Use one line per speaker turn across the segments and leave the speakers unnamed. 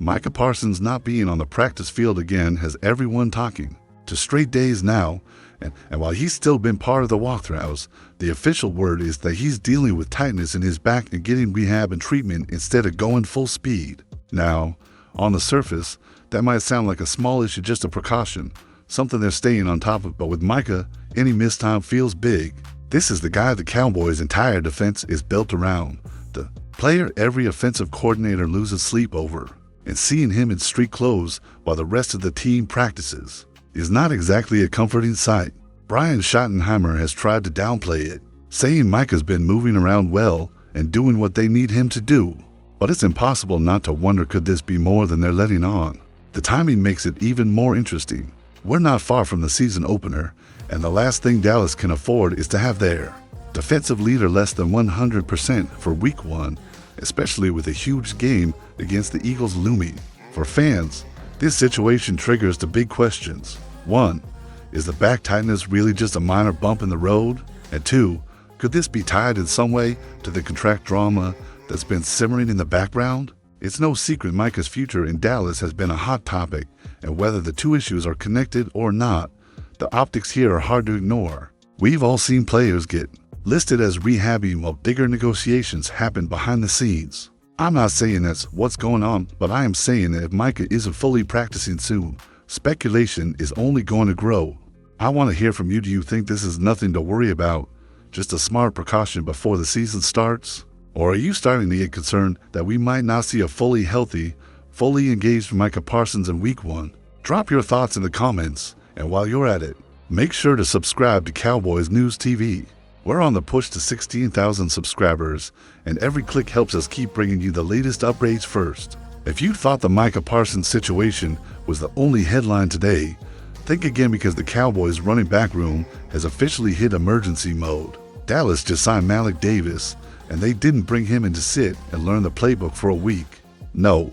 Micah Parsons not being on the practice field again has everyone talking. To straight days now, and while he's still been part of the walkthroughs, the official word is that he's dealing with tightness in his back and getting rehab and treatment instead of going full speed. Now, on the surface, that might sound like a small issue, just a precaution, something they're staying on top of, but with Micah, any missed time feels big. This is the guy the Cowboys' entire defense is built around, the player every offensive coordinator loses sleep over, and seeing him in street clothes while the rest of the team practices is not exactly a comforting sight. Brian Schottenheimer has tried to downplay it, saying Micah's been moving around well and doing what they need him to do. But it's impossible not to wonder, could this be more than they're letting on? The timing makes it even more interesting. We're not far from the season opener, and the last thing Dallas can afford is to have their defensive leader less than 100% for Week 1, especially with a huge game against the Eagles looming. For fans, this situation triggers the big questions. 1. Is the back tightness really just a minor bump in the road? And 2. Could this be tied in some way to the contract drama that's been simmering in the background? It's no secret Micah's future in Dallas has been a hot topic, and whether the two issues are connected or not, the optics here are hard to ignore. We've all seen players get listed as rehabbing while bigger negotiations happen behind the scenes. I'm not saying that's what's going on, but I am saying that if Micah isn't fully practicing soon, speculation is only going to grow. I want to hear from you. Do you think this is nothing to worry about, just a smart precaution before the season starts? Or are you starting to get concerned that we might not see a fully healthy, fully engaged Micah Parsons in Week 1? Drop your thoughts in the comments, and while you're at it, make sure to subscribe to Cowboys News TV. We're on the push to 16,000 subscribers, and every click helps us keep bringing you the latest updates first. If you thought the Micah Parsons situation was the only headline today, think again, because the Cowboys running back room has officially hit emergency mode. Dallas just signed Malik Davis, and they didn't bring him in to sit and learn the playbook for a week. No,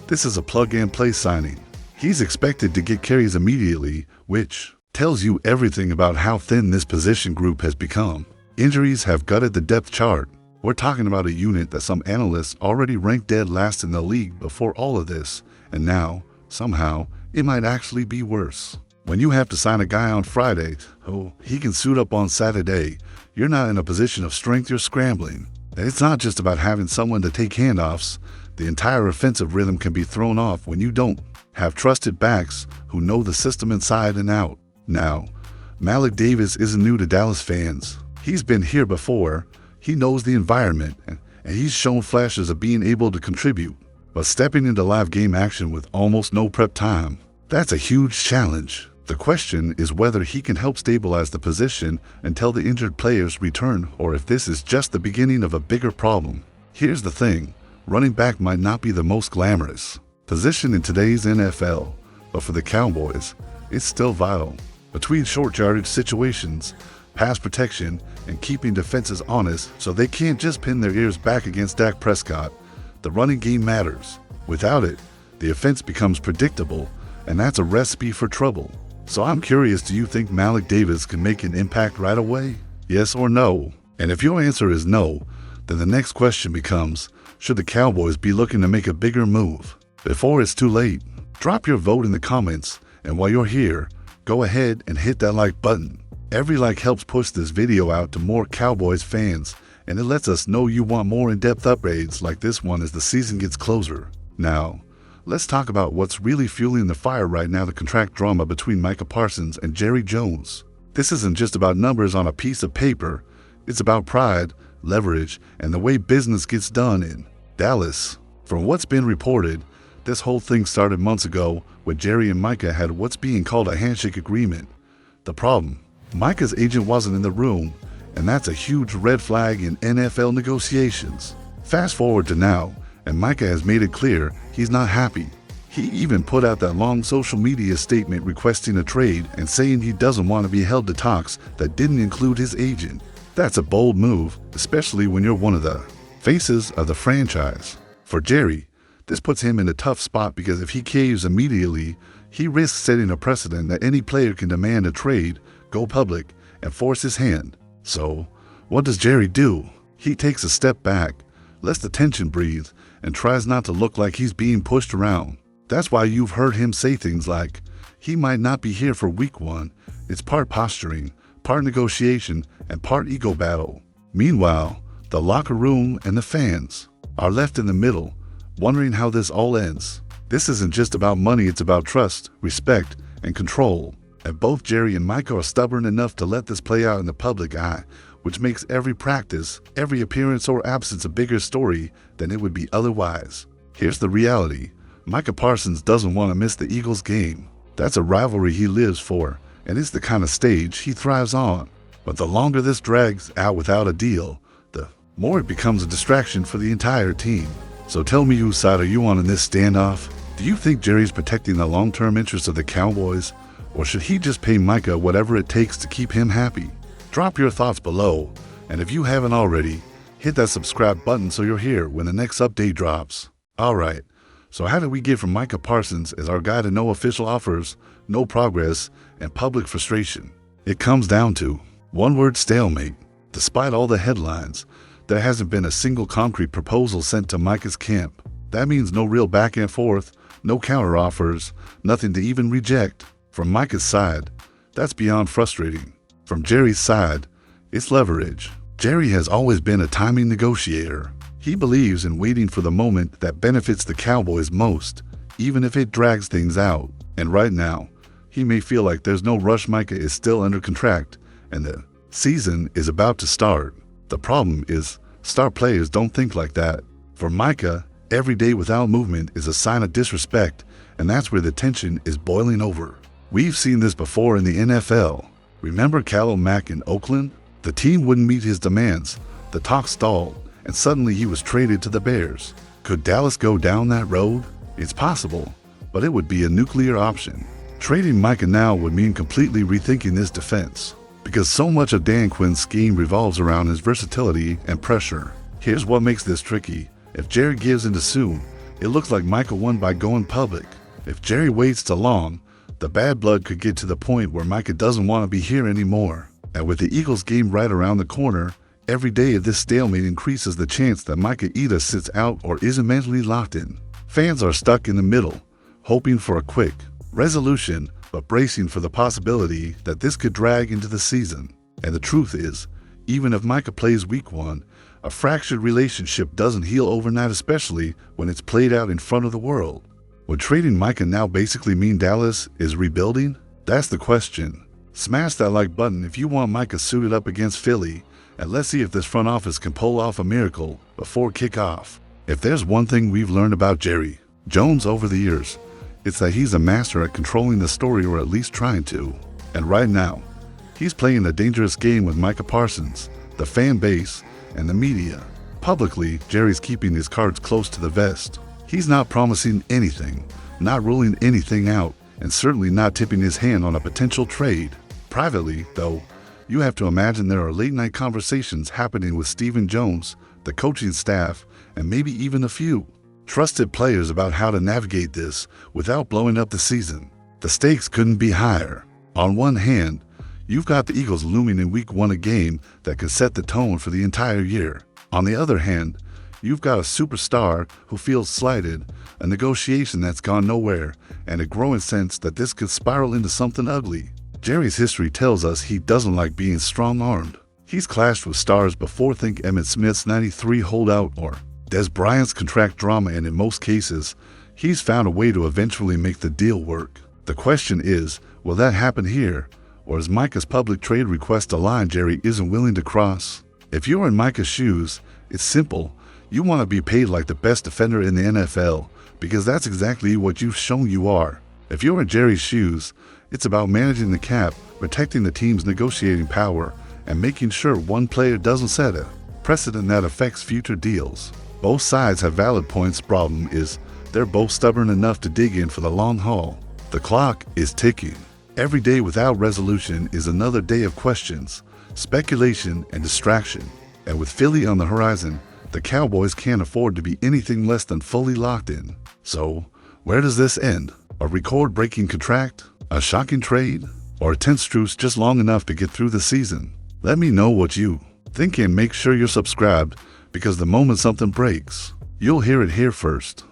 this is a plug-and-play signing. He's expected to get carries immediately, which tells you everything about how thin this position group has become. Injuries have gutted the depth chart. We're talking about a unit that some analysts already ranked dead last in the league before all of this, and now, somehow, it might actually be worse. When you have to sign a guy on Friday, he can suit up on Saturday, you're not in a position of strength, you're scrambling. And it's not just about having someone to take handoffs. The entire offensive rhythm can be thrown off when you don't have trusted backs who know the system inside and out. Now, Malik Davis isn't new to Dallas fans. He's been here before, he knows the environment, and he's shown flashes of being able to contribute. But stepping into live game action with almost no prep time, that's a huge challenge. The question is whether he can help stabilize the position until the injured players return, or if this is just the beginning of a bigger problem. Here's the thing, running back might not be the most glamorous position in today's NFL, but for the Cowboys, it's still vital. Between short yardage situations, pass protection, and keeping defenses honest so they can't just pin their ears back against Dak Prescott, the running game matters. Without it, the offense becomes predictable, and that's a recipe for trouble. So I'm curious, do you think Malik Davis can make an impact right away? Yes or no? And if your answer is no, then the next question becomes, should the Cowboys be looking to make a bigger move? Before it's too late, drop your vote in the comments, and while you're here, go ahead and hit that like button. Every like helps push this video out to more Cowboys fans, and it lets us know you want more in-depth updates like this one as the season gets closer. Now, let's talk about what's really fueling the fire right now, the contract drama between Micah Parsons and Jerry Jones. This isn't just about numbers on a piece of paper, it's about pride, leverage, and the way business gets done in Dallas. From what's been reported, this whole thing started months ago when Jerry and Micah had what's being called a handshake agreement. The problem, Micah's agent wasn't in the room, and that's a huge red flag in NFL negotiations. Fast forward to now, and Micah has made it clear he's not happy. He even put out that long social media statement requesting a trade and saying he doesn't want to be held to talks that didn't include his agent. That's a bold move, especially when you're one of the faces of the franchise. For Jerry, this puts him in a tough spot because if he caves immediately, he risks setting a precedent that any player can demand a trade, go public, and force his hand. So, what does Jerry do? He takes a step back, lets the tension breathe, and tries not to look like he's being pushed around. That's why you've heard him say things like, he might not be here for week 1. It's part posturing, part negotiation, and part ego battle. Meanwhile, the locker room and the fans are left in the middle, wondering how this all ends. This isn't just about money, it's about trust, respect, and control. And both Jerry and Micah are stubborn enough to let this play out in the public eye, which makes every practice, every appearance or absence a bigger story than it would be otherwise. Here's the reality. Micah Parsons doesn't want to miss the Eagles game. That's a rivalry he lives for, and it's the kind of stage he thrives on. But the longer this drags out without a deal, the more it becomes a distraction for the entire team. So tell me, whose side are you on in this standoff? Do you think Jerry's protecting the long-term interests of the Cowboys, or should he just pay Micah whatever it takes to keep him happy? Drop your thoughts below, and if you haven't already, hit that subscribe button so you're here when the next update drops. Alright, so how did we get from Micah Parsons as our guy to no official offers, no progress, and public frustration? It comes down to one word: stalemate. Despite all the headlines, there hasn't been a single concrete proposal sent to Micah's camp. That means no real back and forth, no counter offers, nothing to even reject. From Micah's side, that's beyond frustrating. From Jerry's side, it's leverage. Jerry has always been a timing negotiator. He believes in waiting for the moment that benefits the Cowboys most, even if it drags things out. And right now, he may feel like there's no rush. Micah is still under contract, and the season is about to start. The problem is, star players don't think like that. For Micah, every day without movement is a sign of disrespect, and that's where the tension is boiling over. We've seen this before in the NFL. Remember Khalil Mack in Oakland? The team wouldn't meet his demands, the talk stalled, and suddenly he was traded to the Bears. Could Dallas go down that road? It's possible, but it would be a nuclear option. Trading Micah now would mean completely rethinking this defense, because so much of Dan Quinn's scheme revolves around his versatility and pressure. Here's what makes this tricky. If Jerry gives in too soon, it looks like Micah won by going public. If Jerry waits too long, the bad blood could get to the point where Micah doesn't want to be here anymore. And with the Eagles game right around the corner, every day of this stalemate increases the chance that Micah either sits out or isn't mentally locked in. Fans are stuck in the middle, hoping for a quick resolution, but bracing for the possibility that this could drag into the season. And the truth is, even if Micah plays week 1, a fractured relationship doesn't heal overnight, especially when it's played out in front of the world. Would trading Micah now basically mean Dallas is rebuilding? That's the question. Smash that like button if you want Micah suited up against Philly, and let's see if this front office can pull off a miracle before kickoff. If there's one thing we've learned about Jerry Jones over the years, it's that he's a master at controlling the story, or at least trying to. And right now, he's playing a dangerous game with Micah Parsons, the fan base, and the media. Publicly, Jerry's keeping his cards close to the vest. He's not promising anything, not ruling anything out, and certainly not tipping his hand on a potential trade. Privately, though, you have to imagine there are late-night conversations happening with Stephen Jones, the coaching staff, and maybe even a few trusted players about how to navigate this without blowing up the season. The stakes couldn't be higher. On one hand, you've got the Eagles looming in week 1, a game that could set the tone for the entire year. On the other hand, you've got a superstar who feels slighted, a negotiation that's gone nowhere, and a growing sense that this could spiral into something ugly. Jerry's history tells us he doesn't like being strong-armed. He's clashed with stars before. Think Emmitt Smith's '93 holdout or Des Bryant's contract drama, and in most cases, he's found a way to eventually make the deal work. The question is, will that happen here, or is Micah's public trade request a line Jerry isn't willing to cross? If you're in Micah's shoes, it's simple. You want to be paid like the best defender in the NFL, because that's exactly what you've shown you are. If you're in Jerry's shoes, it's about managing the cap, protecting the team's negotiating power, and making sure one player doesn't set a precedent that affects future deals. Both sides have valid points. Problem is, they're both stubborn enough to dig in for the long haul. The clock is ticking. Every day without resolution is another day of questions, speculation, and distraction. And with Philly on the horizon, the Cowboys can't afford to be anything less than fully locked in. So, where does this end? A record-breaking contract? A shocking trade? Or a tense truce just long enough to get through the season? Let me know what you think, and make sure you're subscribed because the moment something breaks, you'll hear it here first.